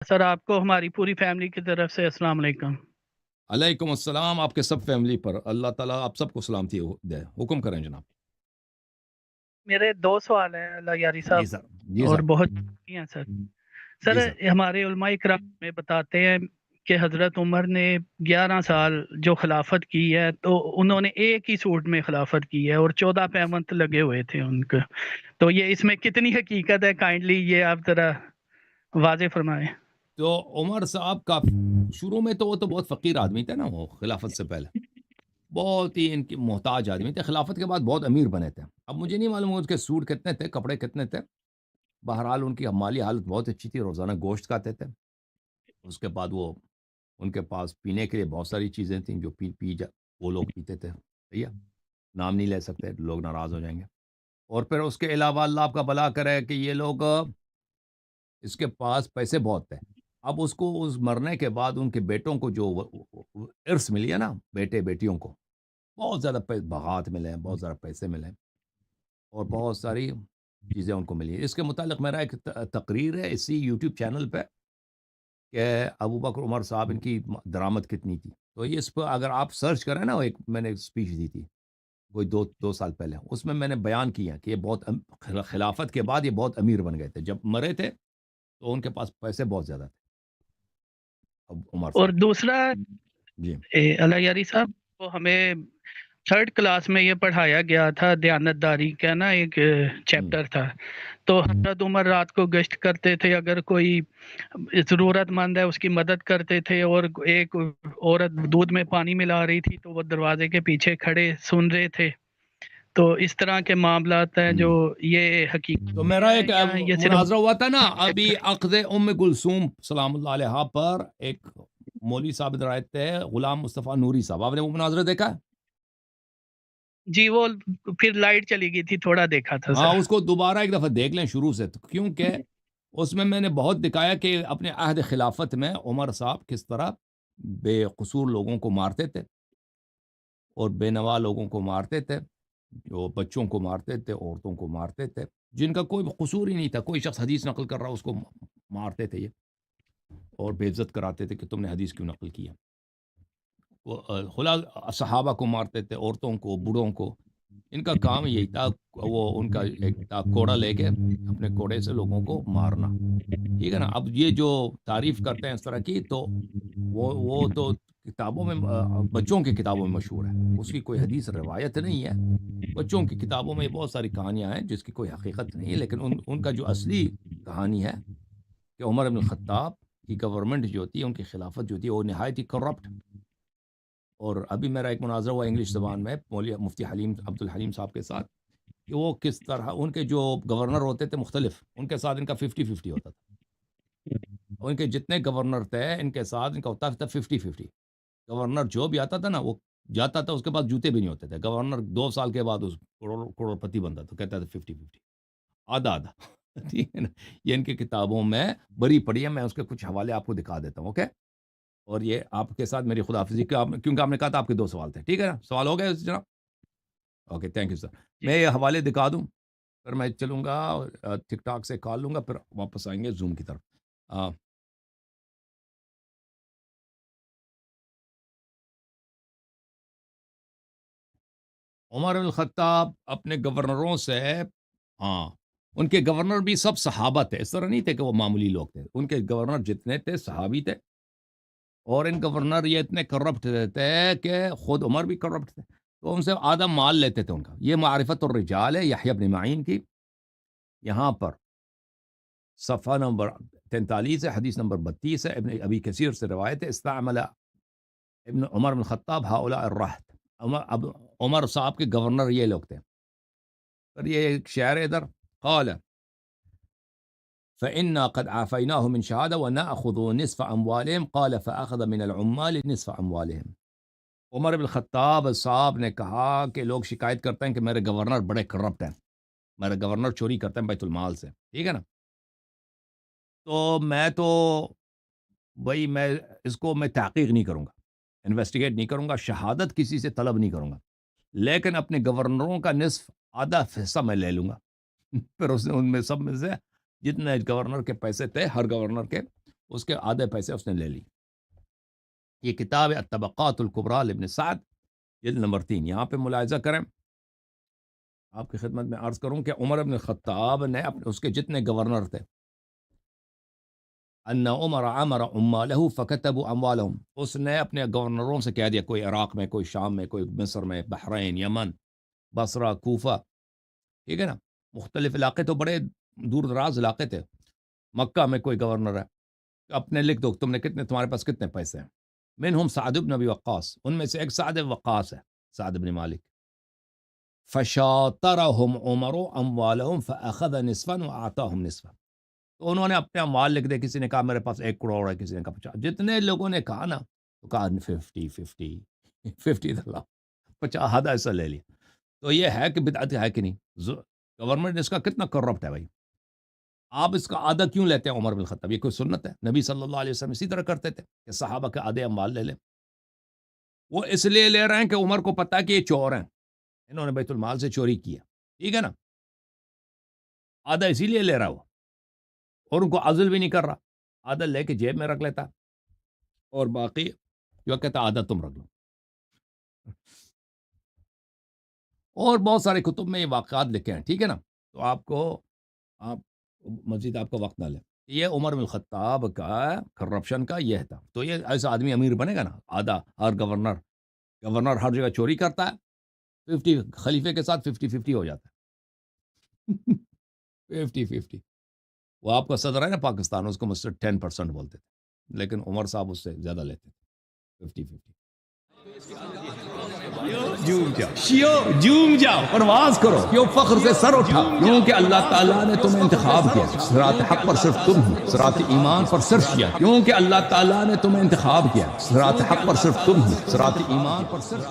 سر آپ کو ہماری پوری فیملی کی طرف سے السلام علیکم۔ علیکم السلام، آپ کے سب فیملی پر اللہ تعالیٰ آپ سب کو سلامتی دے۔ حکم کریں جناب۔ میرے دو سوال ہیں اللہ یاری جی صاحب، سر، جی اور سر، بہت ہیں سر۔ سر جی سر۔ ہمارے علماء اکرام میں بتاتے ہیں کہ حضرت عمر نے 11 سال جو خلافت کی ہے تو انہوں نے ایک ہی سوٹ میں خلافت کی ہے اور 14 پیمنت لگے ہوئے تھے ان کے، تو یہ اس میں کتنی حقیقت ہے؟ کائنڈلی یہ آپ ذرا واضح فرمائیں۔ تو عمر صاحب کا شروع میں تو وہ تو بہت فقیر آدمی تھے نا، وہ خلافت سے پہلے بہت ہی ان کی محتاج آدمی تھے، خلافت کے بعد بہت امیر بنے تھے۔ اب مجھے نہیں معلوم اس کے سوٹ کتنے تھے، کپڑے کتنے تھے، بہرحال ان کی مالی حالت بہت اچھی تھی، روزانہ گوشت کھاتے تھے۔ اس کے بعد وہ ان کے پاس پینے کے لیے بہت ساری چیزیں تھیں جو وہ لوگ پیتے تھے، بھیا نام نہیں لے سکتے، لوگ ناراض ہو جائیں گے۔ اور پھر اس کے علاوہ اللہ آپ کا بھلا کرے کہ یہ لوگ اس کے پاس پیسے بہت تھے۔ اب اس کو اس مرنے کے بعد ان کے بیٹوں کو جو ارث ملی ہے نا، بیٹے بیٹیوں کو بہت زیادہ باغات ملے ہیں، بہت زیادہ پیسے ملے ہیں، اور بہت ساری چیزیں ان کو ملی ہیں۔ اس کے متعلق میرا ایک تقریر ہے اسی یوٹیوب چینل پہ کہ ابو بکر عمر صاحب ان کی درآمد کتنی تھی، تو یہ اس پہ اگر آپ سرچ کریں نا، وہ ایک میں نے اسپیچ دی تھی کوئی دو سال پہلے، اس میں نے بیان کیا کہ یہ بہت خلافت کے بعد یہ بہت امیر بن گئے تھے، جب مرے تھے تو ان کے پاس پیسے بہت زیادہ تھے اب عمر اور صاحب۔ دوسرا جی اللہ یاری صاحب، وہ ہمیں 3rd کلاس میں یہ پڑھایا گیا تھا، دیانت داری کا نا ایک ہم، چیپٹر تھا، تو حضرت عمر رات کو گشت کرتے تھے، اگر کوئی ضرورت مند ہے اس کی مدد کرتے تھے، اور ایک عورت دودھ میں پانی ملا رہی تھی تو وہ دروازے کے پیچھے کھڑے سن رہے تھے، تو اس طرح کے معاملات ہیں جو ہم۔ یہ حقیقت تو میں میرا ہے ایک یا یہ صرف مناظرہ ہوا تھا نا ابھی عقد ام کلثوم سلام اللہ علیہ پر، ایک مولوی صاحب ادھر آئے تھے، غلام مصطفیٰ نوری صاحب، آپ نے وہ مناظرہ دیکھا؟ جی وہ پھر لائٹ چلی گئی تھی، تھوڑا دیکھا تھا ہاں، سر۔ اس کو دوبارہ ایک دفعہ دیکھ لیں شروع سے، کیونکہ اس میں نے بہت دکھایا کہ اپنے عہد خلافت میں عمر صاحب کس طرح بے قصور لوگوں کو مارتے تھے اور بے نوا لوگوں کو مارتے تھے، جو بچوں کو مارتے تھے، عورتوں کو مارتے تھے، جن کا کوئی قصور ہی نہیں تھا، کوئی شخص حدیث نقل کر رہا اس کو مارتے تھے یہ، اور بے عزت کراتے تھے کہ تم نے حدیث کیوں نقل کیا۔ وہ خلا صحابہ کو مارتے تھے، عورتوں کو، بوڑھوں کو، ان کا کام یہی تھا، وہ ان کا ایک تھا کوڑا لے کے اپنے کوڑے سے لوگوں کو مارنا، ٹھیک ہے نا۔ اب یہ جو تعریف کرتے ہیں اس طرح کی، تو وہ تو کتابوں میں بچوں کی کتابوں میں مشہور ہے، اس کی کوئی حدیث روایت نہیں ہے۔ بچوں کی کتابوں میں بہت ساری کہانیاں ہیں جس کی کوئی حقیقت نہیں ہے، لیکن ان کا جو اصلی کہانی ہے کہ عمر بن الخطاب کی گورنمنٹ جو تھی، ان کی خلافت جو تھی، وہ نہایت ہی کرپٹ۔ اور ابھی میرا ایک مناظرہ ہوا انگلش زبان میں مفتی حلیم عبد الحلیم صاحب کے ساتھ، کہ وہ کس طرح ان کے جو گورنر ہوتے تھے مختلف، ان کے ساتھ ان کا 50-50 ہوتا تھا، اور ان کے جتنے گورنر تھے ان کے ساتھ ان کا ہوتا تھا 50-50۔ گورنر جو بھی آتا تھا نا، وہ جاتا تھا، اس کے پاس جوتے بھی نہیں ہوتے تھے، گورنر 2 سال کے بعد اس کروڑپتی بنتا تھا، کہتا تھا 50-50، آدھا آدھا ٹھیک ہے نا۔ یہ ان کی کتابوں میں بری پڑی ہے، میں اس کے کچھ حوالے آپ کو دکھا دیتا ہوں، اوکے؟ اور یہ آپ کے ساتھ میری خداحافظی، کیونکہ آپ نے کہا تھا آپ کے 2 سوال تھے، ٹھیک ہے نا؟ سوال ہو گئے جناب؟ Okay, thank you sir. جی میں یہ حوالے دکھا دوں، پھر میں چلوں گا ٹک ٹاک سے کال لوں گا، پھر واپس آئیں گے زوم کی طرف۔ آ، عمر بن الخطاب اپنے گورنروں سے، ہاں، ان کے گورنر بھی سب صحابہ تھے، اس طرح نہیں تھے کہ وہ معمولی لوگ تھے، ان کے گورنر جتنے تھے صحابی تھے، اور ان گورنر یہ اتنے کرپٹ تھے کہ خود عمر بھی کرپٹ تھے، تو ان سے آدھا مال لیتے تھے ان کا۔ یہ معرفت الرجال ہے یحییٰ بن معین کی، یہاں پر صفحہ نمبر 43 ہے، حدیث نمبر 32 ہے، ابن ابی کثیر سے روایت ہے، استعمل ابن عمر بن خطاب هؤلاء الرہط، عمر صاحب کے گورنر یہ لوگ تھے۔ پھر یہ ایک شعر ہے ادھر، قال فإنا قد عافيناه من شهادة ونأخذ نصف أموالهم، قال فأخذ من العمال نصف أموالهم۔ عمر بن خطاب صاحب نے کہا کہ لوگ شکایت کرتے ہیں کہ میرے گورنر بڑے کرپٹ ہیں، میرے گورنر چوری کرتے ہیں بیت المال سے، ٹھیک ہے نا۔ تو میں تو بھائی میں اس کو میں تحقیق نہیں کروں گا، انویسٹیگیٹ نہیں کروں گا، شہادت کسی سے طلب نہیں کروں گا، لیکن اپنے گورنروں کا نصف آدھا حصہ میں لے لوں گا۔ پھر اس نے ان میں سب میں سے جتنے گورنر کے پیسے تھے ہر گورنر کے، اس کے آدھے پیسے اس نے لے لی۔ یہ کتاب الطبقات الکبریٰ لابن سعد، جلد نمبر 3۔ یہاں پہ ملاحظہ کریں، آپ کی خدمت میں عرض کروں کہ عمر بن الخطاب نے اس کے جتنے گورنر تھے، ان عمر امر عمالہ فکتبوا اموالہم، اس نے اپنے گورنروں سے کہہ دیا، کوئی عراق میں، کوئی شام میں، کوئی مصر میں، بحرین، یمن، بصرہ، کوفہ، ٹھیک ہے نا، مختلف علاقے تو بڑے دور دراز علاقے تھے، مکہ میں کوئی گورنر ہے، اپنے لکھ دو تم نے کتنے، تمہارے پاس کتنے پیسے ہیں۔ منہم سعد بن ابی وقاص، ان میں سے ایک سعد بن وقاص ہے، سعد بن مالک۔ فشاطرہم عمر اموالہم فاخذ نصفا واعطاہم نصفا، تو انہوں نے اپنے اموال لکھ دے، کسی نے کہا میرے پاس 1 کروڑ ہے، کسی نے کہا 50، جتنے لوگوں نے کہا نا تو کہا 50 50 آدھا ایسا لے لیا۔ تو یہ ہے کہ بدعت ہے کہ نہیں؟ گورنمنٹ اس کا کتنا کرپٹ ہے بھائی، آپ اس کا آدھا کیوں لیتے ہیں عمر بن الخطاب؟ یہ کوئی سنت ہے؟ نبی صلی اللہ علیہ وسلم اسی طرح کرتے تھے کہ صحابہ کے آدھے اموال لے لیں۔ وہ اس لیے لے رہے ہیں کہ عمر کو پتہ ہے کہ یہ چور ہیں، انہوں نے بیت المال سے چوری کیا، ٹھیک ہے نا، آدھا اسی لیے لے رہا وہ، اور ان کو عزل بھی نہیں کر رہا، آدھا لے کے جیب میں رکھ لیتا، اور باقی جو کہتا آدھا تم رکھ لو۔ اور بہت سارے کتب میں یہ واقعات لکھے ہیں، ٹھیک ہے نا، تو آپ مزید آپ کا وقت نہ لیں۔ یہ عمر بن الخطاب کا کرپشن کا یہ تھا۔ تو یہ ایسا آدمی امیر بنے گا نا، آدھا ہر گورنر ہر جگہ چوری کرتا ہے، 50 خلیفے کے ساتھ 50-50 ہو جاتا ہے 50-50۔ وہ آپ کا صدر ہے نا پاکستان، اس کو مجھ سے 10% بولتے تھے، لیکن عمر صاحب اس سے زیادہ لیتے تھے، 50-50۔ جوم جاؤ، پرواز کرو، کیوں فخر سے سر اٹھا، کیونکہ اللہ تعالیٰ نے تمہیں انتخاب کیا، صراط حق پر صرف تم ہو، صراط ایمان پر صرف کیا، کیونکہ اللہ تعالیٰ نے تمہیں انتخاب کیا، صراط حق پر صرف تم ہو، صراط ایمان پر صرف